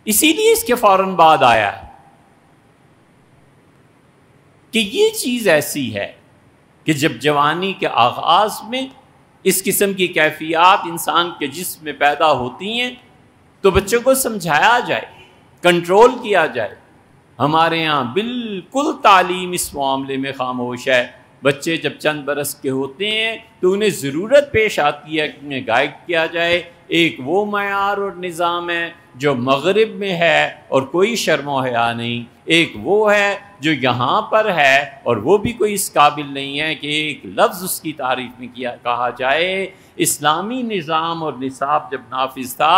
اسی لیے اس کے فوراً بعد آیا ہے کہ یہ چیز ایسی ہے کہ جب جوانی کے آغاز میں اس قسم کی کیفیات انسان کے جسم میں پیدا ہوتی ہیں تو بچوں کو سمجھایا جائے، کنٹرول کیا جائے۔ ہمارے یہاں بالکل تعلیم اس معاملے میں خاموش ہے۔ بچے جب چند برس کے ہوتے ہیں تو انہیں ضرورت پیش آتی ہے کہ انہیں گائیڈ کیا جائے۔ ایک وہ معیار اور نظام ہے جو مغرب میں ہے اور کوئی شرم و حیا نہیں، ایک وہ ہے جو یہاں پر ہے اور وہ بھی کوئی اس قابل نہیں ہے کہ ایک لفظ اس کی تعریف میں کہا جائے۔ اسلامی نظام اور نصاب جب نافذ تھا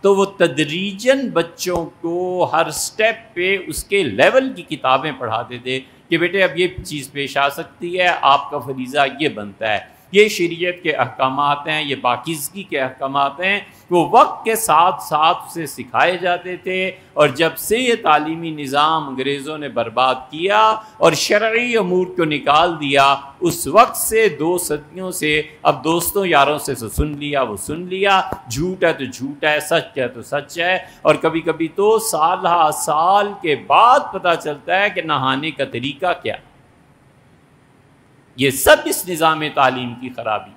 تو وہ تدریجاً بچوں کو ہر سٹیپ پہ اس کے لیول کی کتابیں پڑھاتے تھے کہ بیٹے اب یہ چیز پیش آ سکتی ہے، آپ کا فریضہ یہ بنتا ہے، یہ شریعت کے احکامات ہیں، یہ پاکیزگی کے احکامات ہیں، وہ وقت کے ساتھ ساتھ اسے سکھائے جاتے تھے۔ اور جب سے یہ تعلیمی نظام انگریزوں نے برباد کیا اور شرعی امور کو نکال دیا، اس وقت سے 2 صدیوں سے اب دوستوں یاروں سے سن لیا وہ سن لیا، جھوٹ ہے تو جھوٹ ہے، سچ ہے تو سچ ہے، اور کبھی کبھی تو سال کے بعد پتہ چلتا ہے کہ نہانے کا طریقہ کیا۔ یہ سب اس نظام تعلیم کی خرابی،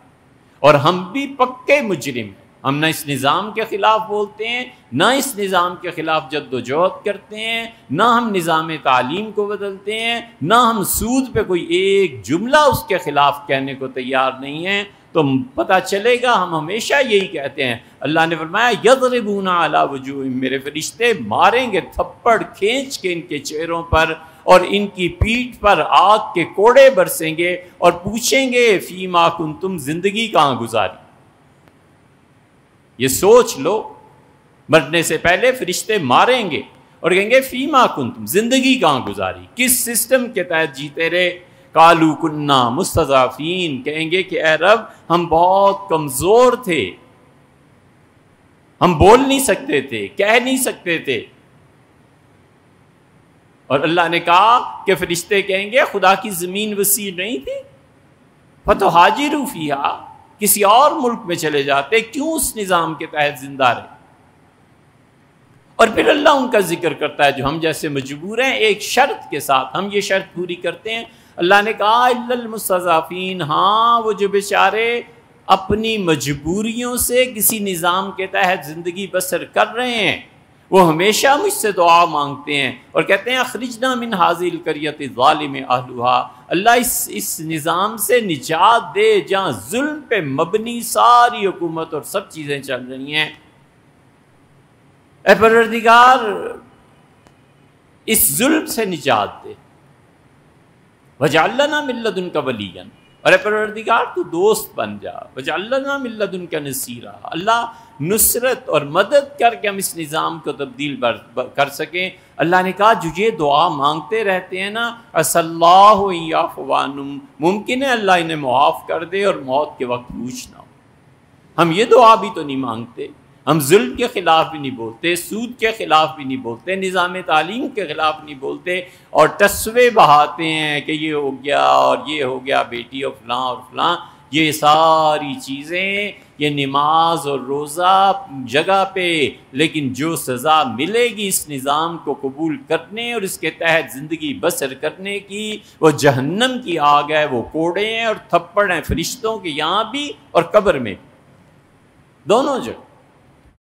اور ہم بھی پکے مجرم ہیں۔ ہم نہ اس نظام کے خلاف بولتے ہیں، نہ اس نظام کے خلاف جد و جہد کرتے ہیں، نہ ہم نظام تعلیم کو بدلتے ہیں، نہ ہم سود پہ کوئی ایک جملہ اس کے خلاف کہنے کو تیار نہیں ہیں۔ تو پتہ چلے گا ہم ہمیشہ یہی کہتے ہیں۔ اللہ نے فرمایا یضربون علی وجوہہم، میرے فرشتے ماریں گے تھپڑ کھینچ کے ان کے چہروں پر، اور ان کی پیٹھ پر آگ کے کوڑے برسیں گے اور پوچھیں گے فیما کنتم، زندگی کہاں گزاری۔ یہ سوچ لو، مرنے سے پہلے فرشتے ماریں گے اور کہیں گے فیما کنتم، زندگی کہاں گزاری، کس سسٹم کے تحت جیتے رہے۔ قالوا کنا مستضعفین، کہیں گے کہ اے رب ہم بہت کمزور تھے، ہم بول نہیں سکتے تھے، کہہ نہیں سکتے تھے۔ اور اللہ نے کہا کہ فرشتے کہیں گے خدا کی زمین وسیع نہیں تھی، فتہاجروا فیہا، کسی اور ملک میں چلے جاتے، کیوں اس نظام کے تحت زندہ رہے۔ اور پھر اللہ ان کا ذکر کرتا ہے جو ہم جیسے مجبور ہیں، ایک شرط کے ساتھ، ہم یہ شرط پوری کرتے ہیں۔ اللہ نے کہا الا المستضعفین، ہاں وہ جو بیچارے اپنی مجبوریوں سے کسی نظام کے تحت زندگی بسر کر رہے ہیں، وہ ہمیشہ مجھ سے دعا مانگتے ہیں اور کہتے ہیں اخرجنا من هذه القرية الظالم اهلها، اللہ اس نظام سے نجات دے جہاں ظلم پہ مبنی ساری حکومت اور سب چیزیں چل رہی ہیں۔ اے پروردگار اس ظلم سے نجات دے، وَاجْعَل لَنَا مِن لَّدُنْكَ وَلِيًّا، اور اے پروردگار تو دوست بن جا، وَاجْعَل لَنَا مِن لَّدُنْكَ نَصِيرًا، اللہ نصرت اور مدد کر کے ہم اس نظام کو تبدیل کر سکیں۔ اللہ نے کہا جو یہ دعا مانگتے رہتے ہیں نا، عَسَى اللَّهُ أَن يَعْفُوَ عَنْهُمْ، ممکن ہے اللہ انہیں معاف کر دے اور موت کے وقت پوچھنا ہو۔ ہم یہ دعا بھی تو نہیں مانگتے، ہم ظلم کے خلاف بھی نہیں بولتے، سود کے خلاف بھی نہیں بولتے، نظام تعلیم کے خلاف نہیں بولتے، اور تصوے بہاتے ہیں کہ یہ ہو گیا اور یہ ہو گیا بیٹی اور فلاں اور فلاں۔ یہ ساری چیزیں، یہ نماز اور روزہ جگہ پہ، لیکن جو سزا ملے گی اس نظام کو قبول کرنے اور اس کے تحت زندگی بسر کرنے کی، وہ جہنم کی آگ ہے، وہ کوڑے ہیں اور تھپڑ ہیں فرشتوں کے، یہاں بھی اور قبر میں، دونوں جگہ۔